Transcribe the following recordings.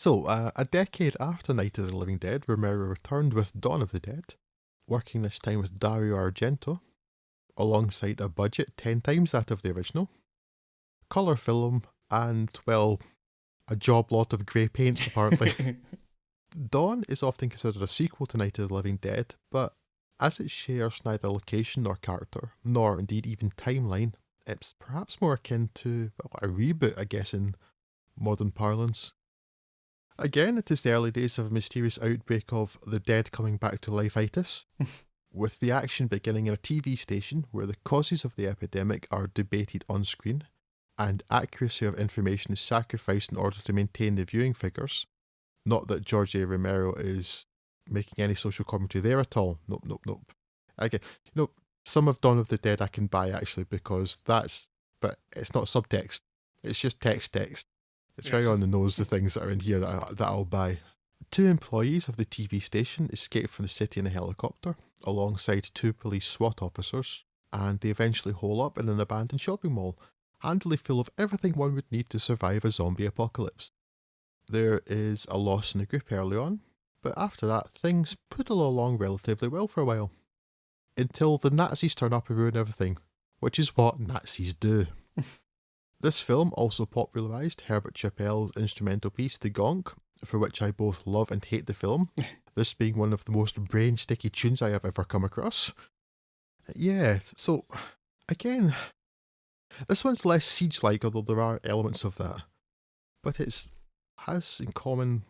A decade after Night of the Living Dead, Romero returned with Dawn of the Dead, working this time with Dario Argento, alongside a budget 10 times that of the original, colour film, and, well, a job lot of grey paint, apparently. Dawn is often considered a sequel to Night of the Living Dead, but as it shares neither location nor character, nor indeed even timeline, it's perhaps more akin to a reboot, I guess, in modern parlance. Again, it is the early days of a mysterious outbreak of the dead coming back to life-itis, with the action beginning in a TV station where the causes of the epidemic are debated on screen, and accuracy of information is sacrificed in order to maintain the viewing figures. Not that George A. Romero is making any social commentary there at all. Nope. Again, some of Dawn of the Dead I can buy actually because but it's not subtext. It's just text. It's very on the nose, the things that are in here that I'll buy. 2 employees of the TV station escape from the city in a helicopter, alongside 2 police SWAT officers, and they eventually hole up in an abandoned shopping mall, handily full of everything one would need to survive a zombie apocalypse. There is a loss in the group early on, but after that, things poodle along relatively well for a while. Until the Nazis turn up and ruin everything, which is what Nazis do. This film also popularised Herbert Chappell's instrumental piece, The Gonk, for which I both love and hate the film, this being one of the most brain-sticky tunes I have ever come across. Yeah, so, again, this one's less Siege-like, although there are elements of that. But it has in common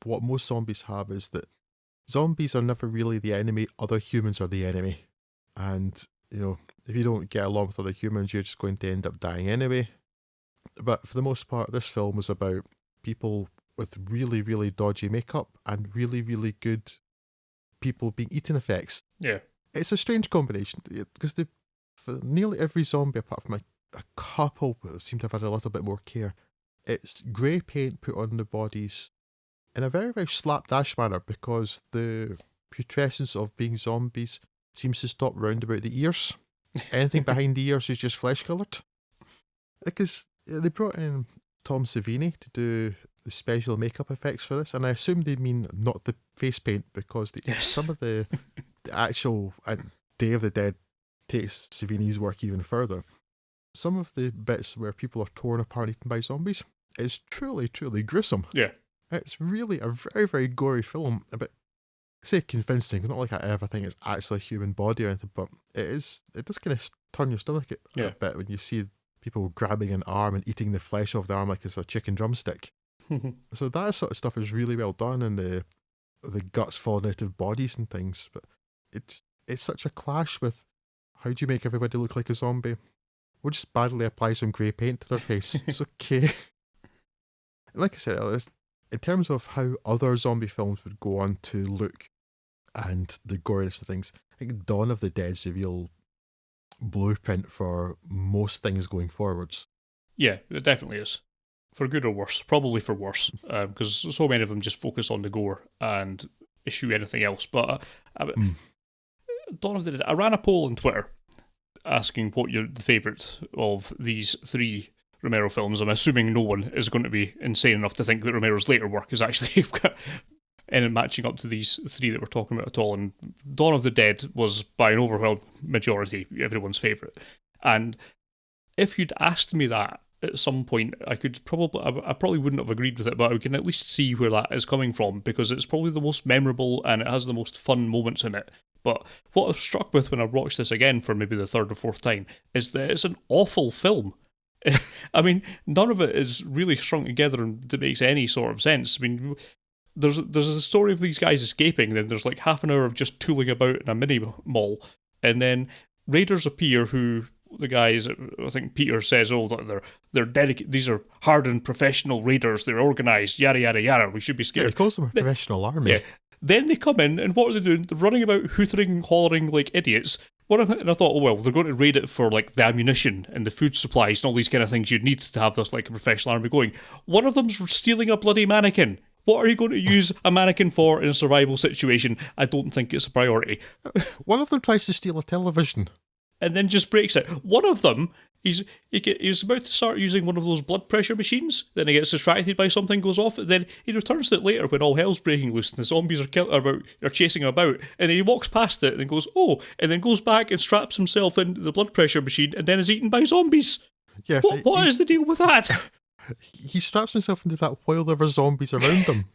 what most zombies have, is that zombies are never really the enemy, other humans are the enemy. And, if you don't get along with other humans, you're just going to end up dying anyway. But for the most part, this film was about people with really, really dodgy makeup and really, really good people being eaten effects. Yeah. It's a strange combination, because for nearly every zombie, apart from a couple that seem to have had a little bit more care, it's grey paint put on the bodies in a very, very slapdash manner, because the putrescence of being zombies seems to stop round about the ears. Anything behind the ears is just flesh coloured. Because they brought in Tom Savini to do the special makeup effects for this, and I assume they mean not the face paint, because some of the actual Day of the Dead takes Savini's work even further. Some of the bits where people are torn apart and eaten by zombies is truly, truly gruesome. Yeah. It's really a very, very gory film, but I say convincing. It's not like I ever think it's actually a human body or anything, but it does kind of turn your stomach a bit when you see people grabbing an arm and eating the flesh off the arm like it's a chicken drumstick. So that sort of stuff is really well done, and the guts falling out of bodies and things. But it's such a clash with how do you make everybody look like a zombie? We'll just badly apply some grey paint to their face. It's okay. Like I said, in terms of how other zombie films would go on to look and the goriness of things, I think Dawn of the Dead's the real blueprint for most things going forwards. Yeah, it definitely is. For good or worse. Probably for worse, because so many of them just focus on the gore and eschew anything else. But Dawn of the Dead, I ran a poll on Twitter asking what the favourite of these 3 Romero films. I'm assuming no one is going to be insane enough to think that Romero's later work is actually and matching up to these 3 that we're talking about at all. And Dawn of the Dead was by an overwhelming majority everyone's favourite. And if you'd asked me that at some point, I probably wouldn't have agreed with it, but I can at least see where that is coming from, because it's probably the most memorable and it has the most fun moments in it. But what I was struck with when I watched this again for maybe the 3rd or 4th time is that it's an awful film. I mean, none of it is really strung together and that makes any sort of sense. I mean, there's a story of these guys escaping, then there's like half an hour of just tooling about in a mini mall, and then raiders appear who the guys, I think Peter says, they're dedicated, these are hardened professional raiders, they're organised, yada yada yada, we should be scared. Yeah, he calls them a professional army. Yeah. Then they come in, and what are they doing? They're running about hootering and hollering like idiots. And I thought, oh well, they're going to raid it for like the ammunition and the food supplies and all these kind of things you'd need to have this like a professional army going. One of them's stealing a bloody mannequin. What are you going to use a mannequin for in a survival situation? I don't think it's a priority. One of them tries to steal a television. And then just breaks it. One of them He's about to start using one of those blood pressure machines. Then he gets distracted by something, goes off. Then he returns to it later when all hell's breaking loose and the zombies are chasing him about. And then he walks past it and goes, oh, and then goes back and straps himself in the blood pressure machine and then is eaten by zombies. Yes. What is the deal with that? He straps himself into that while there were zombies around him.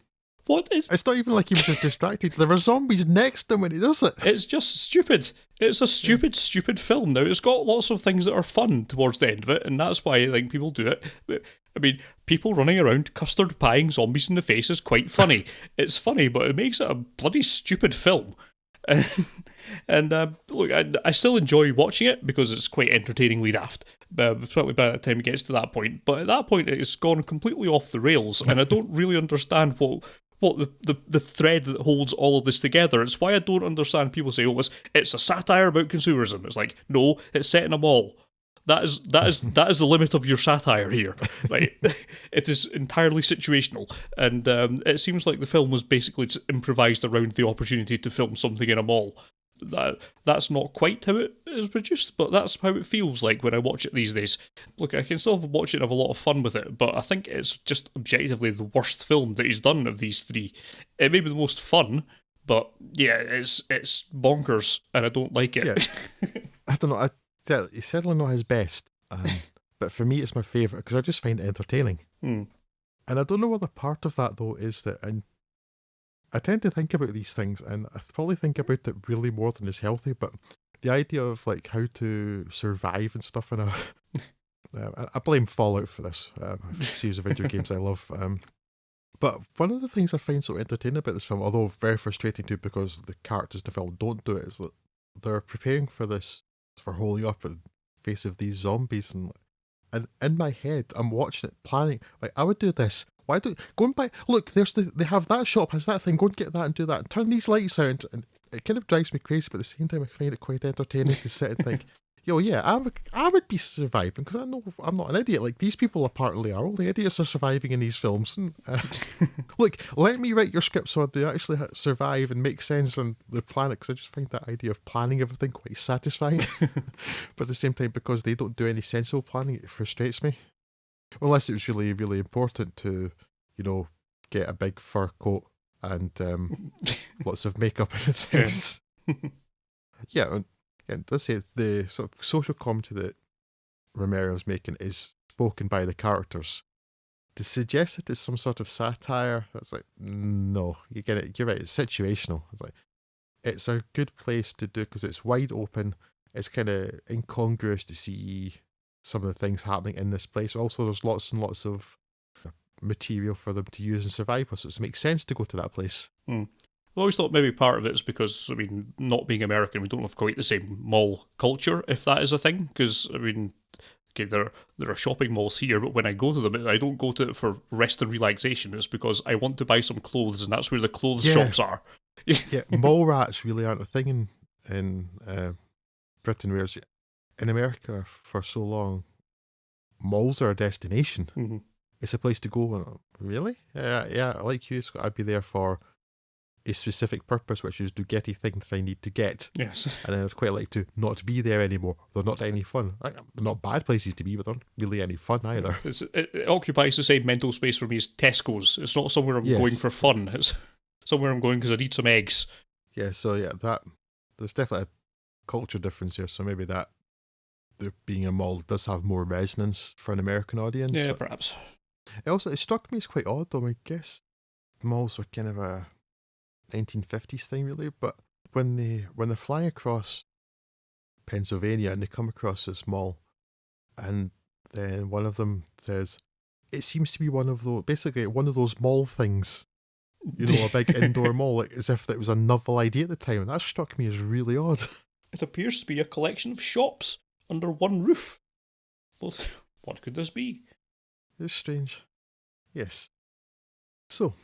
What is... It's not even like he was just distracted. There were zombies next to him when he does it. It's just stupid. It's a stupid film. Now, it's got lots of things that are fun towards the end of it, and that's why I think people do it. I mean, people running around custard pieing zombies in the face is quite funny. It's funny, but it makes it a bloody stupid film. And look, I still enjoy watching it because it's quite entertainingly daft, especially by the time it gets to that point. But at that point, it's gone completely off the rails, and I don't really understand what the thread that holds all of this together. It's why I don't understand people say, oh, it's a satire about consumerism. It's like, no, it's set in a mall. That is the limit of your satire here. Right? It is entirely situational, and it seems like the film was basically just improvised around the opportunity to film something in a mall. That's not quite how it is produced, but that's how it feels like when I watch it these days. Look, I can still watch it and have a lot of fun with it, but I think it's just objectively the worst film that he's done of these three. It may be the most fun, but yeah, it's bonkers, and I don't like it. Yeah. I don't know. It's certainly not his best, but for me, it's my favourite because I just find it entertaining. Hmm. And I don't know whether part of that though is that, and I tend to think about these things, and I probably think about it really more than is healthy. But the idea of like how to survive and stuff, and I blame Fallout for this. A series of video games I love. But one of the things I find so entertaining about this film, although very frustrating too, because the characters in the film don't do it, is that they're preparing for holding up in face of these zombies, and in my head I'm watching it planning like I would do this. Why do go and buy? Look, they have that shop has that thing. Go and get that and do that and turn these lights out. And it kind of drives me crazy, but at the same time I find it quite entertaining to sit and think, yo, yeah, I would be surviving because I know I'm not an idiot. Like these people apparently are. All the idiots are surviving in these films. And, look, let me write your script so they actually survive and make sense on the planet. Because I just find that idea of planning everything quite satisfying. But at the same time, because they don't do any sensible planning, it frustrates me. Unless it was really, really important to, get a big fur coat and lots of makeup and things. Yeah, and let's say the sort of social commentary that Romero's making is spoken by the characters. To suggest that it's some sort of satire, that's like, no, you get it. You're right, it's situational. It's like, it's a good place to do because it's wide open. It's kind of incongruous to see some of the things happening in this place. Also, there's lots and lots of material for them to use and survive with, so it makes sense to go to that place. I always thought maybe part of it is because, I mean, not being American, we don't have quite the same mall culture, if that is a thing. Because, I mean, okay, there are shopping malls here, but when I go to them, I don't go to it for rest and relaxation. It's because I want to buy some clothes, and that's where the clothes shops are. Yeah, mall rats really aren't a thing in Britain, whereas in America for so long, malls are a destination. Mm-hmm. It's a place to go. And, really? Yeah, like you, Scott, I'd be there for a specific purpose, which is to get a thing that I need to get. Yes. And then I'd quite like to not be there anymore. They're not any fun. They're not bad places to be, but they're not really any fun either. It occupies the same mental space for me as Tesco's. It's not somewhere I'm going for fun. It's somewhere I'm going because I need some eggs. Yeah, so yeah, there's definitely a culture difference here. So maybe that there being a mall does have more resonance for an American audience. Yeah, perhaps. It struck me as quite odd though. I guess malls were kind of a 1950s thing really, but when they're flying across Pennsylvania and they come across this mall, and then one of them says, it seems to be one of those mall things, a big indoor mall, like, as if that was a novel idea at the time, and that struck me as really odd. It appears to be a collection of shops under one roof. Well, what could this be? It's strange. Yes. So,